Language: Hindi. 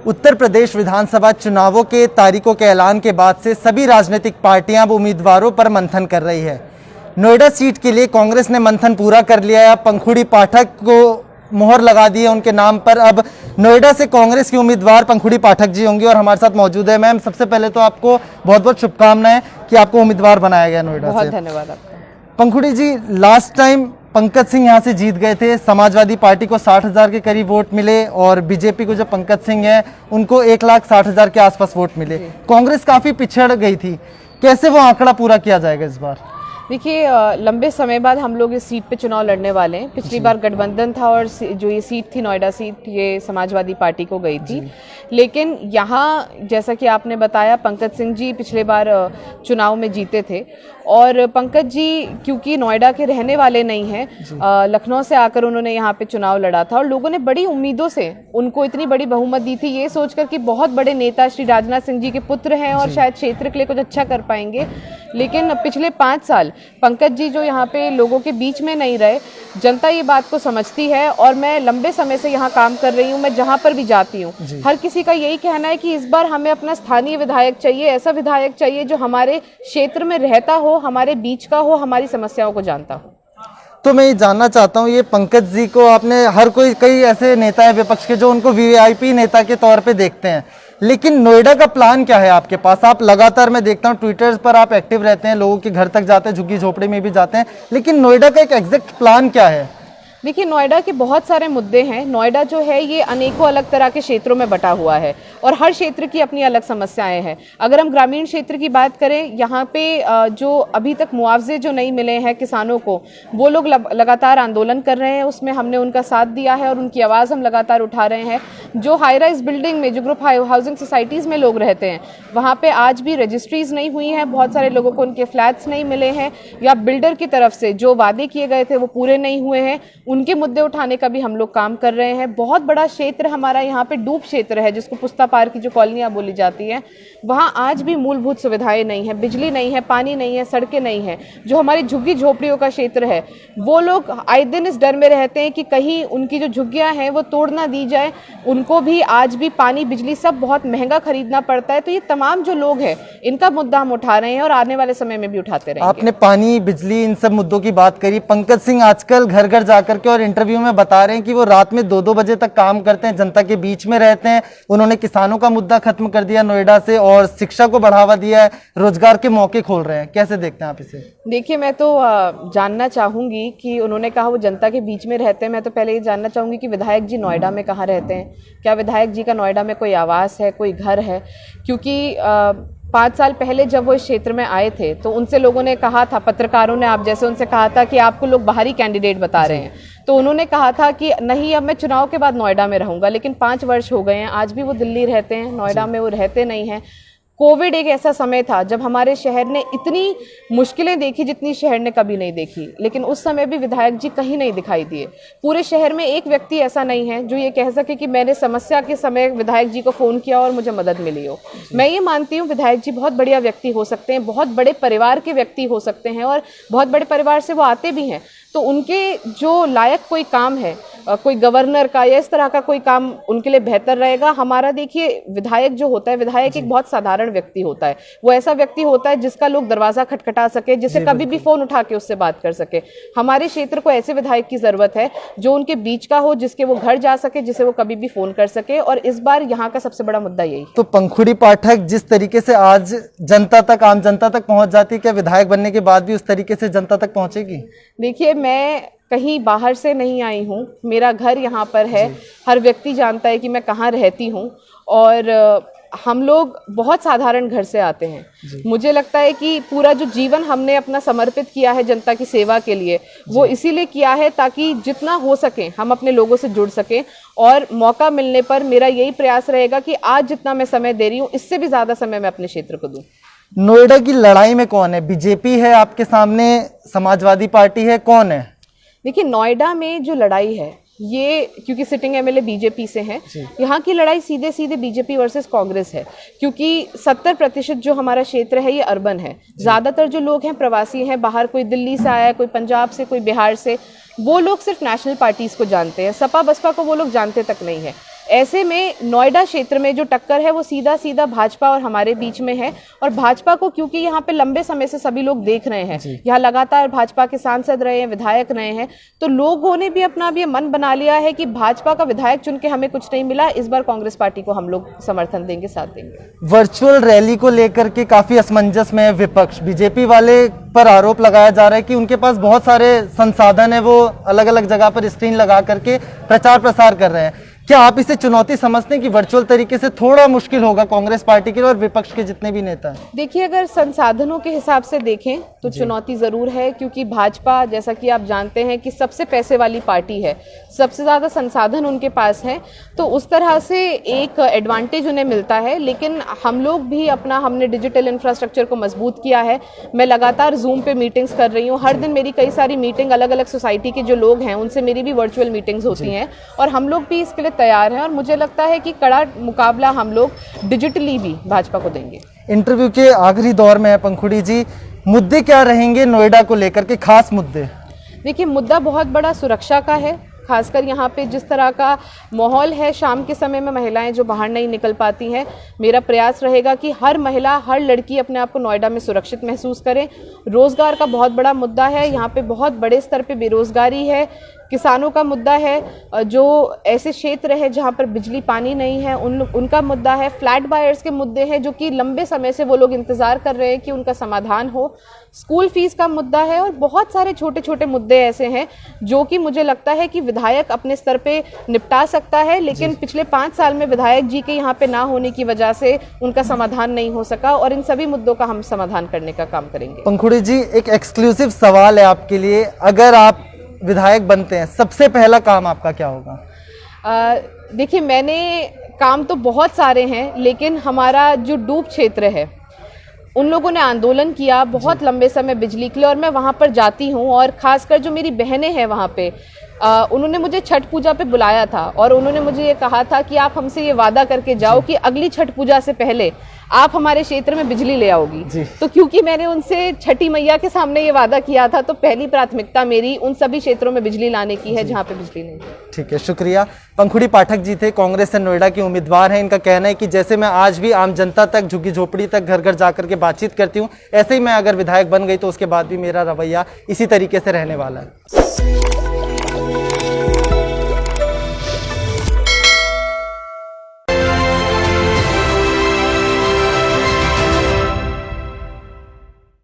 उत्तर प्रदेश विधानसभा चुनावों के तारीखों के ऐलान के बाद से सभी राजनीतिक पार्टियां अब उम्मीदवारों पर मंथन कर रही है। नोएडा सीट के लिए कांग्रेस ने मंथन पूरा कर लिया है। पंखुड़ी पाठक को मोहर लगा दी है उनके नाम पर। अब नोएडा से कांग्रेस की उम्मीदवार पंखुड़ी पाठक जी होंगी और हमारे साथ मौजूद है। मैम, सबसे पहले तो आपको बहुत बहुत शुभकामनाएं कि आपको उम्मीदवार बनाया गया नोएडा से। बहुत धन्यवाद आपका। पंखुड़ी जी, लास्ट टाइम पंकज सिंह यहाँ से जीत गए थे। समाजवादी पार्टी को 60,000 के करीब वोट मिले और बीजेपी को जो पंकज सिंह है उनको 1,60,000 के आसपास वोट मिले। कांग्रेस काफी पिछड़ गई थी, कैसे वो आंकड़ा पूरा किया जाएगा इस बार? देखिए, लंबे समय बाद हम लोग इस सीट पे चुनाव लड़ने वाले हैं। पिछली बार गठबंधन था और जो ये सीट थी नोएडा सीट, ये समाजवादी पार्टी को गई थी। लेकिन यहाँ जैसा कि आपने बताया, पंकज सिंह जी पिछले बार चुनाव में जीते थे और पंकज जी क्योंकि नोएडा के रहने वाले नहीं हैं, लखनऊ से आकर उन्होंने यहाँ पे चुनाव लड़ा था और लोगों ने बड़ी उम्मीदों से उनको इतनी बड़ी बहुमत दी थी, ये सोचकर कि बहुत बड़े नेता श्री राजनाथ सिंह जी के पुत्र हैं और शायद क्षेत्र के लिए कुछ अच्छा कर पाएंगे। लेकिन पिछले 5 साल पंकज जी जो यहाँ पे लोगों के बीच में नहीं रहे, जनता ये बात को समझती है और मैं लंबे समय से यहाँ काम कर रही हूँ। मैं जहाँ पर भी जाती हूँ हर किसी का यही कहना है कि इस बार हमें अपना स्थानीय विधायक चाहिए, ऐसा विधायक चाहिए जो हमारे क्षेत्र में रहता हो, हमारे बीच का हो, हमारी समस्याओं को जानता हो। तो मैं ये जानना चाहता हूँ, ये पंकज जी को आपने हर कोई कई ऐसे नेता है विपक्ष के जो उनको वीआईपी नेता के तौर पे देखते हैं, लेकिन नोएडा का प्लान क्या है आपके पास? आप लगातार, मैं देखता हूँ ट्विटर पर आप एक्टिव रहते हैं, लोगों के घर तक जाते हैं, झुग्गी झोपड़ी में भी जाते हैं, लेकिन नोएडा का एक एग्जैक्ट प्लान क्या है? देखिए, नोएडा के बहुत सारे मुद्दे हैं। नोएडा जो है ये अनेकों अलग तरह के क्षेत्रों में बटा हुआ है और हर क्षेत्र की अपनी अलग समस्याएं हैं। अगर हम ग्रामीण क्षेत्र की बात करें, यहाँ पे जो अभी तक मुआवजे जो नहीं मिले हैं किसानों को, वो लोग लगातार आंदोलन कर रहे हैं, उसमें हमने उनका साथ दिया है और उनकी आवाज़ हम लगातार उठा रहे हैं। जो हाई राइज बिल्डिंग में, जो ग्रुप हाउसिंग सोसाइटीज़ में लोग रहते हैं, वहाँ पर आज भी रजिस्ट्रीज नहीं हुई हैं, बहुत सारे लोगों को उनके फ्लैट्स नहीं मिले हैं या बिल्डर की तरफ से जो वादे किए गए थे वो पूरे नहीं हुए हैं। उनके मुद्दे उठाने का भी हम लोग काम कर रहे हैं। बहुत बड़ा क्षेत्र हमारा यहाँ पे डूब क्षेत्र है, जिसको पुस्ता पार की जो कॉलोनियाँ बोली जाती हैं, वहाँ आज भी मूलभूत सुविधाएं नहीं है, बिजली नहीं है, पानी नहीं है, सड़कें नहीं है। जो हमारी झुग्गी झोपड़ियों का क्षेत्र है, वो लोग आए दिन इस डर में रहते हैं कि कहीं उनकी जो झुग्गियाँ हैं वो तोड़ ना दी जाए। उनको भी आज भी पानी, बिजली सब बहुत महंगा खरीदना पड़ता है। तो ये तमाम जो लोग हैं, इनका मुद्दा हम उठा रहे हैं और आने वाले समय में भी उठाते रहेंगे। आपने पानी, बिजली, इन सब मुद्दों की बात करी। पंकज सिंह आजकल घर घर जाकर के और इंटरव्यू में बता रहे हैं कि वो रात में 2-2 बजे तक काम करते हैं, जनता के बीच में रहते हैं। उन्होंने किसानों का मुद्दा खत्म कर दिया नोएडा से और शिक्षा को बढ़ावा दिया है, रोजगार के मौके खोल रहे हैं। कैसे देखते हैं आप इसे? देखिए, मैं तो जानना चाहूंगी कि उन्होंने कहा वो जनता के बीच में रहते हैं। मैं तो पहले ये जानना चाहूंगी कि विधायक जी नोएडा में कहाँ रहते हैं? क्या विधायक जी का नोएडा में कोई आवास है, कोई घर है? क्योंकि 5 साल पहले जब वो इस क्षेत्र में आए थे तो उनसे लोगों ने कहा था, पत्रकारों ने आप जैसे उनसे कहा था कि आपको लोग बाहरी कैंडिडेट बता रहे हैं, तो उन्होंने कहा था कि नहीं, अब मैं चुनाव के बाद नोएडा में रहूंगा। लेकिन 5 वर्ष हो गए हैं, आज भी वो दिल्ली रहते हैं, नोएडा में वो रहते नहीं हैं। कोविड एक ऐसा समय था जब हमारे शहर ने इतनी मुश्किलें देखी जितनी शहर ने कभी नहीं देखी, लेकिन उस समय भी विधायक जी कहीं नहीं दिखाई दिए। पूरे शहर में एक व्यक्ति ऐसा नहीं है जो ये कह सके कि मैंने समस्या के समय विधायक जी को फ़ोन किया और मुझे मदद मिली हो। मैं ये मानती हूँ विधायक जी बहुत बढ़िया व्यक्ति हो सकते हैं, बहुत बड़े परिवार के व्यक्ति हो सकते हैं और बहुत बड़े परिवार से वो आते भी हैं, तो उनके जो लायक कोई काम है, कोई गवर्नर का या इस तरह का कोई काम उनके लिए बेहतर रहेगा। हमारा देखिए, विधायक जो होता है, विधायक एक बहुत साधारण व्यक्ति होता है। वो ऐसा व्यक्ति होता है जिसका लोग दरवाजा खटखटा सके, जिसे कभी भी फोन उठा के उससे बात कर सके। हमारे क्षेत्र को ऐसे विधायक की जरूरत है जो उनके बीच का हो, जिसके वो घर जा सके, जिसे वो कभी भी फोन कर सके, और इस बार यहाँ का सबसे बड़ा मुद्दा यही है। तो पंखुड़ी पाठक जिस तरीके से आज जनता तक, आम जनता तक पहुंच जाती है, क्या विधायक बनने के बाद भी उस तरीके से जनता तक पहुंचेगी? देखिए, मैं कहीं बाहर से नहीं आई हूँ, मेरा घर यहाँ पर है। हर व्यक्ति जानता है कि मैं कहाँ रहती हूँ और हम लोग बहुत साधारण घर से आते हैं। मुझे लगता है कि पूरा जो जीवन हमने अपना समर्पित किया है जनता की सेवा के लिए, वो इसीलिए किया है ताकि जितना हो सके हम अपने लोगों से जुड़ सकें। और मौका मिलने पर मेरा यही प्रयास रहेगा कि आज जितना मैं समय दे रही हूँ, इससे भी ज़्यादा समय मैं अपने क्षेत्र को दूँ। नोएडा की लड़ाई में कौन है? बीजेपी है आपके सामने, समाजवादी पार्टी है, कौन है? देखिए, नोएडा में जो लड़ाई है ये, क्योंकि सिटिंग एमएलए बीजेपी से हैं, यहाँ की लड़ाई सीधे सीधे बीजेपी वर्सेस कांग्रेस है। क्योंकि 70% जो हमारा क्षेत्र है ये अर्बन है, ज़्यादातर जो लोग हैं प्रवासी हैं, बाहर कोई दिल्ली से आया है, कोई पंजाब से, कोई बिहार से। वो लोग सिर्फ नेशनल पार्टीज़ को जानते हैं, सपा बसपा को वो लोग जानते तक नहीं है। ऐसे में नोएडा क्षेत्र में जो टक्कर है वो सीधा सीधा भाजपा और हमारे बीच में है। और भाजपा को क्योंकि यहाँ पे लंबे समय से सभी लोग देख रहे हैं, यहाँ लगातार भाजपा के सांसद रहे हैं, विधायक रहे हैं, तो लोगों ने भी अपना अब ये मन बना लिया है कि भाजपा का विधायक चुन के हमें कुछ नहीं मिला, इस बार कांग्रेस पार्टी को हम लोग समर्थन देंगे, साथ देंगे। वर्चुअल रैली को लेकर के काफी असमंजस में है विपक्ष। बीजेपी वाले पर आरोप लगाया जा रहा है कि उनके पास बहुत सारे संसाधन है, वो अलग अलग जगह पर स्क्रीन लगा करके प्रचार प्रसार कर रहे हैं। क्या आप इसे चुनौती समझते हैं कि वर्चुअल तरीके से थोड़ा मुश्किल होगा कांग्रेस पार्टी के लिए और विपक्ष के जितने भी नेता हैं? देखिए, अगर संसाधनों के हिसाब से देखें तो चुनौती जरूर है, क्योंकि भाजपा, जैसा कि आप जानते हैं, कि सबसे पैसे वाली पार्टी है, सबसे ज्यादा संसाधन उनके पास है, तो उस तरह से एक एडवांटेज उन्हें मिलता है। लेकिन हम लोग भी हमने डिजिटल इंफ्रास्ट्रक्चर को मजबूत किया है। मैं लगातार जूम पे मीटिंग्स कर रही हूँ, हर दिन मेरी कई सारी मीटिंग अलग अलग सोसाइटी के जो लोग हैं उनसे मेरी भी वर्चुअल मीटिंग्स होती हैं, और हम लोग भी इसके लिए तैयार हैं। और मुझे लगता है कि कड़ा मुकाबला हम लोग डिजिटली भी भाजपा को देंगे। इंटरव्यू के आखिरी दौर में है पंखुड़ी जी, मुद्दे क्या रहेंगे नोएडा को लेकर के, खास मुद्दे? देखिए, मुद्दा बहुत बड़ा सुरक्षा का है, खासकर यहाँ पे जिस तरह का माहौल है, शाम के समय में महिलाएं जो बाहर नहीं निकल पाती हैं, मेरा प्रयास रहेगा कि हर महिला, हर लड़की अपने आप को नोएडा में सुरक्षित महसूस करे। रोजगार का बहुत बड़ा मुद्दा है, यहाँ पे बहुत बड़े स्तर पे बेरोजगारी है। किसानों का मुद्दा है, जो ऐसे क्षेत्र है जहाँ पर बिजली पानी नहीं है, उनका मुद्दा है। फ्लैट बायर्स के मुद्दे हैं जो कि लंबे समय से वो लोग इंतज़ार कर रहे हैं कि उनका समाधान हो। स्कूल फीस का मुद्दा है, और बहुत सारे छोटे छोटे मुद्दे ऐसे हैं जो कि मुझे लगता है कि विधायक अपने स्तर पे निपटा सकता है, लेकिन पिछले 5 साल में विधायक जी के यहाँ पे ना होने की वजह से उनका समाधान नहीं हो सका, और इन सभी मुद्दों का हम समाधान करने का काम करेंगे। पंखुड़ी जी, एक एक्सक्लूसिव सवाल है आपके लिए, अगर आप विधायक बनते हैं सबसे पहला काम आपका क्या होगा? देखिए, मैंने काम तो बहुत सारे हैं, लेकिन हमारा जो डूब क्षेत्र है उन लोगों ने आंदोलन किया बहुत लंबे समय बिजली के लिए, और मैं वहाँ पर जाती हूँ, और ख़ासकर जो मेरी बहनें हैं वहाँ पे, उन्होंने मुझे छठ पूजा पे बुलाया था, और उन्होंने मुझे ये कहा था कि आप हमसे ये वादा करके जाओ कि अगली छठ पूजा से पहले आप हमारे क्षेत्र में बिजली ले आओगी। तो क्योंकि मैंने उनसे छठी मैया के सामने ये वादा किया था, तो पहली प्राथमिकता मेरी उन सभी क्षेत्रों में बिजली लाने की है जहाँ पे बिजली नहीं है। ठीक है, शुक्रिया। पंखुड़ी पाठक जी थे, कांग्रेस से नोएडा की उम्मीदवार हैं। इनका कहना है कि जैसे मैं आज भी आम जनता तक, झुग्गी झोपड़ी तक, घर घर जाकर के बातचीत करती हूँ, ऐसे ही मैं अगर विधायक बन गई तो उसके बाद भी मेरा रवैया इसी तरीके से रहने वाला है।